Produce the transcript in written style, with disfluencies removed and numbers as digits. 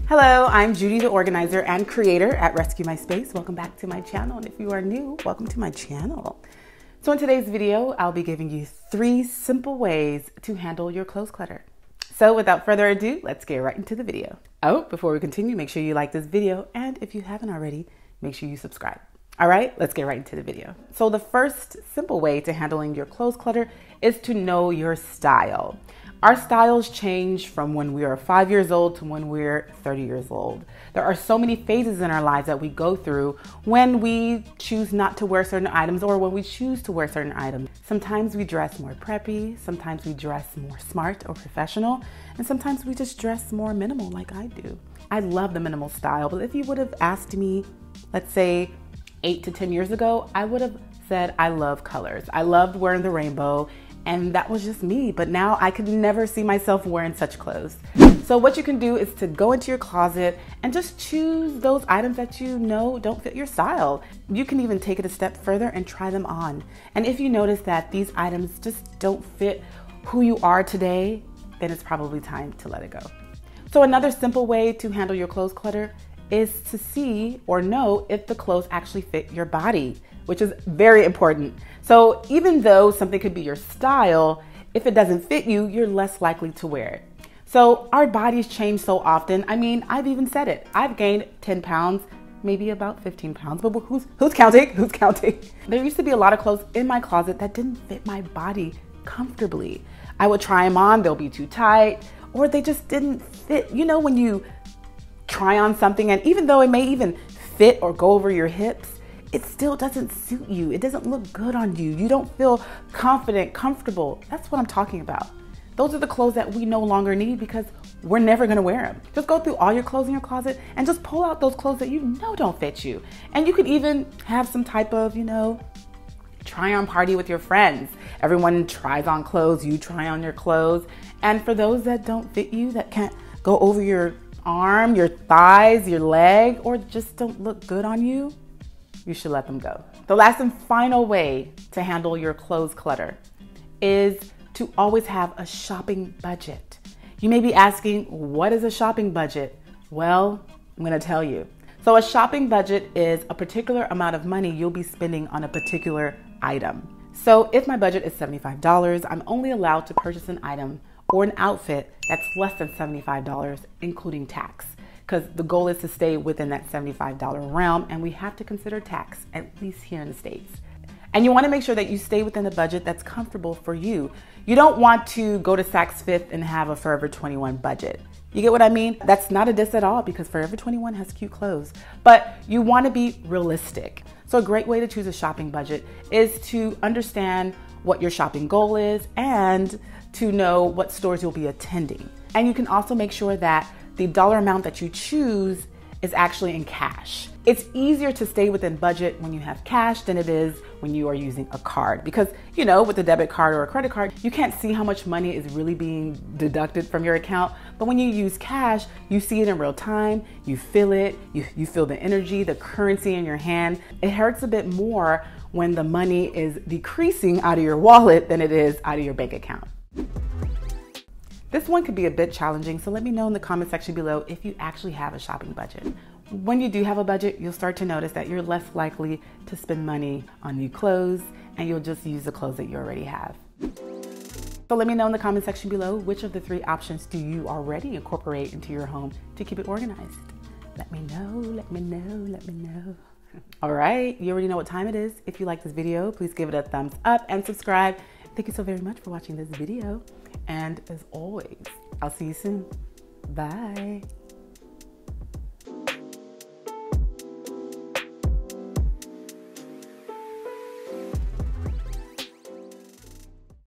Hello, I'm Judy, the organizer and creator at Rescue My Space. Welcome back to my channel, and if you are new, welcome to my channel. So in today's video, I'll be giving you 3 simple ways to handle your clothes clutter. So without further ado, let's get right into the video. Oh, before we continue, make sure you like this video, and if you haven't already, make sure you subscribe. All right, let's get right into the video. So the first simple way to handling your clothes clutter is to know your style. Our styles change from when we are 5 years old to when we're 30 years old. There are so many phases in our lives that we go through when we choose not to wear certain items or when we choose to wear certain items. Sometimes we dress more preppy, sometimes we dress more smart or professional, and sometimes we just dress more minimal like I do. I love the minimal style, but if you would have asked me, let's say 8 to 10 years ago, I would have said I love colors. I loved wearing the rainbow. And that was just me, but now I could never see myself wearing such clothes. So what you can do is to go into your closet and just choose those items that you know don't fit your style. You can even take it a step further and try them on. And if you notice that these items just don't fit who you are today, then it's probably time to let it go. So another simple way to handle your clothes clutter is to see or know if the clothes actually fit your body, which is very important. So even though something could be your style, if it doesn't fit you, you're less likely to wear it. So our bodies change so often. I mean, I've even said it. I've gained 10 pounds, maybe about 15 pounds, but who's counting? Who's counting? There used to be a lot of clothes in my closet that didn't fit my body comfortably. I would try them on, they'll be too tight, or they just didn't fit. You know, when you try on something and even though it may even fit or go over your hips, it still doesn't suit you. It doesn't look good on you. You don't feel confident, comfortable. That's what I'm talking about. Those are the clothes that we no longer need because we're never gonna wear them. Just go through all your clothes in your closet and just pull out those clothes that you know don't fit you. And you could even have some type of, try on party with your friends. Everyone tries on clothes, you try on your clothes. And for those that don't fit you, that can't go over your arm, your thighs, your leg, or just don't look good on you, you should let them go. The last and final way to handle your clothes clutter is to always have a shopping budget. You may be asking, what is a shopping budget? Well, I'm gonna tell you. So a shopping budget is a particular amount of money you'll be spending on a particular item. So if my budget is $75, I'm only allowed to purchase an item or an outfit that's less than $75, including tax. Because the goal is to stay within that $75 realm, and we have to consider tax, at least here in the States. And you wanna make sure that you stay within a budget that's comfortable for you. You don't want to go to Saks Fifth and have a Forever 21 budget. You get what I mean? That's not a diss at all because Forever 21 has cute clothes, but you wanna be realistic. So a great way to choose a shopping budget is to understand what your shopping goal is and to know what stores you'll be attending. And you can also make sure that the dollar amount that you choose is actually in cash. It's easier to stay within budget when you have cash than it is when you are using a card because, with a debit card or a credit card, you can't see how much money is really being deducted from your account. But when you use cash, you see it in real time, you feel it, you feel the energy, the currency in your hand. It hurts a bit more when the money is decreasing out of your wallet than it is out of your bank account. This one could be a bit challenging, so let me know in the comment section below if you actually have a shopping budget. When you do have a budget, you'll start to notice that you're less likely to spend money on new clothes and you'll just use the clothes that you already have. So let me know in the comment section below which of the 3 options do you already incorporate into your home to keep it organized. Let me know, let me know, let me know. All right, you already know what time it is. If you like this video, please give it a thumbs up and subscribe. Thank you so very much for watching this video. And as always, I'll see you soon. Bye.